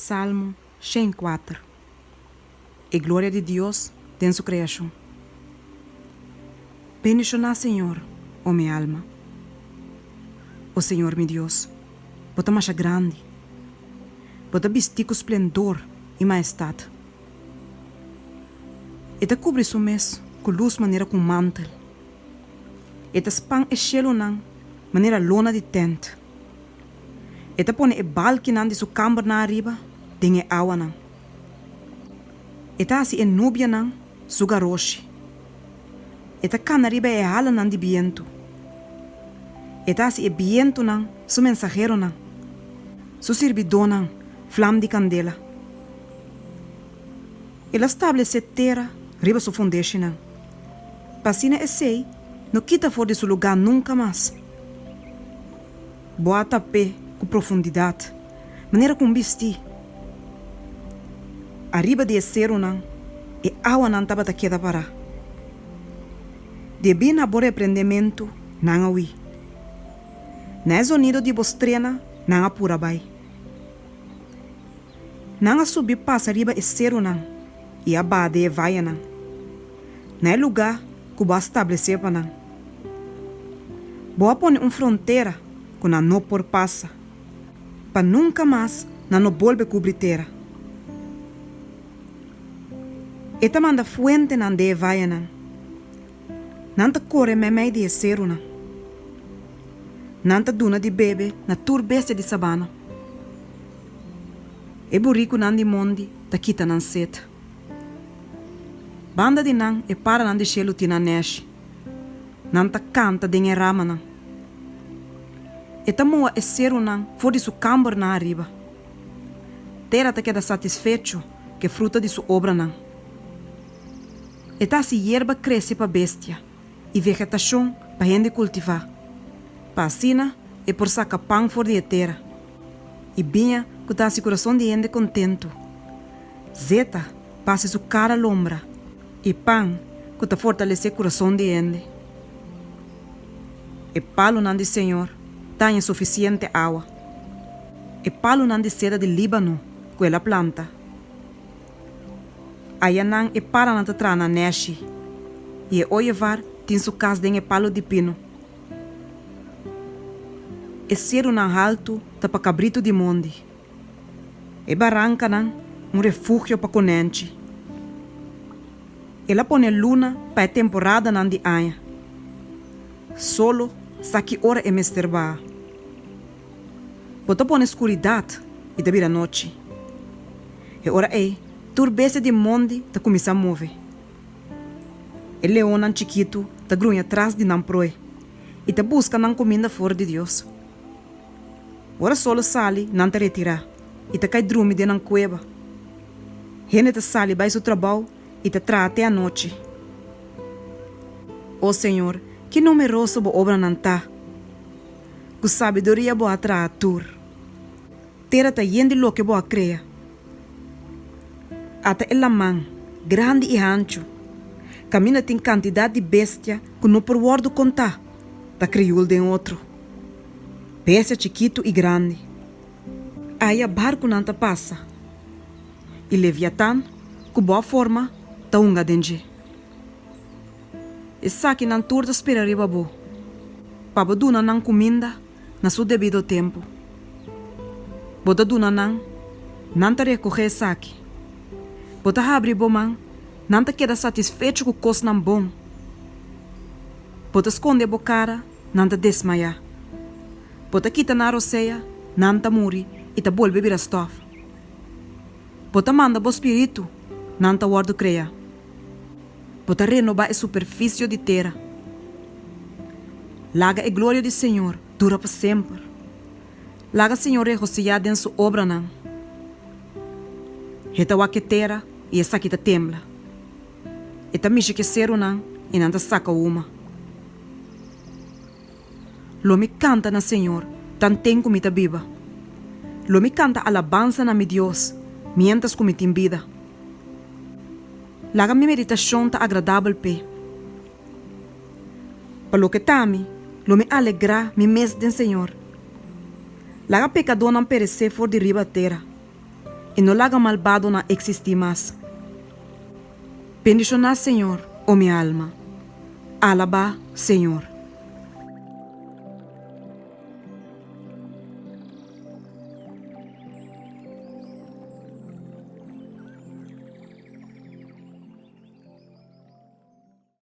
Salmo 104. E glória de Deus tem sua criação. Bendicionar, Senhor, ó minha alma. Ó Senhor, meu Deus, bota mais grande, bota vestir com esplendor e majestade. E te cobre seu mês com luz maneira com mantel. E te spang e cielo nang maneira lona de tent. E te pone e balki nang di su camber na arriba, dinge awa nang. E te asi e nubia nang su garoshi. E te can arriba e hala nang di viento. E te asi e viento nang su mensajero nang. Su servidor nang flam di candela. E la stablece terra riba su foundation nang. Passina e sei não quita fora de seu lugar nunca mais. Boa tapé com profundidade, maneira como vestir. Arriba de cero não, e água não estava queda para. De bem na bom repreendimento, não aui. Não é sonido de bostrena, não apura bai. Não a subir passa arriba e cero não, e a bade e vai não. Não é lugar que vai estabelecer para não. Boa pone fronteira que não por passa, para nunca mais não volve cobrir terra. E te manda fuente não de vai não te corre meio de cero não te duna de bebe na tur bestia de sabana. E burrico não de mondi te quita não seta. Banda de não e para não de chelo tina nesh. Não te canta de rama não. E tamoa e ser fora de sua camber na arriba. Terra te queda satisfeito que fruta de sua obra não. E tá se hierba cresce para bestia e vegetação para gente cultivar. Para assina e por saca pão fora de terra. E binha que tá se coração de gente contento. Zeta passa sua cara lombra e pão que tá fortalece coração de gente. E palo não de Senhor tem suficiente água. E palo não de seda de Líbano, com ela planta. Aí não e para não te trana neshi. E o levar tem sua casa de palo de pino. E ser alto tá para cabrito de monde. E barranca não refúgio para conente. Ela põe luna para a temporada não de anha. Solo sa que hora é mesterbar. Bota põe escuridade e da vira noite. E ora é, turbese de monde tá começa a mover. E leonan chiquito tá grunha atrás de não proe e tá busca não comida fora de Deus. Ora solo sali não te retirar e tá cai drume de não cueva. Rene tá sali vai seu trabalho e tá tra até a noite. Ó Senhor, que numeroso boa obra não tá. Com sabedoria boa tra atur. Terra tá yende lo que boa crea. Até ela man, grande e ancho. Camina tem quantidade de bestia que não por word contar. Tá criou de outro. Bestia chiquito e grande. Aí a barco não tá passa. E Leviatã, com boa forma, tá unga denge. E saque não turda espera riba bo. Paba duna não comida na seu devido tempo. Bota duna não te recorrer saque. Bota abre bo man, não te queda satisfeito com coisa não bom. Bota esconde bo cara, não te desmaia. Bota quita na roceia, não te muri e te volve vir a stof. Bota manda bo espírito, não te guardo creia. Bota renovar a superfície de terra. Laga a glória do Senhor dura para sempre. Laga Senhor regocijar em sua obra não. Eta wake terra e essa aqui tembla. Eta mixe que ser não e não saca uma. Lo me canta na Senhor, tan tem como ita viva. Lo me canta alabanza na mi Deus, mientras como ita vida. Laga mi meditação tá agradável pe. Para lo que tami, lo me alegra mi mês do Senhor. Laga pecador não perecer for de riba terra. e no laga malvado na existir mais. Bendicionar, Senhor, oh minha alma. Alaba, Senhor.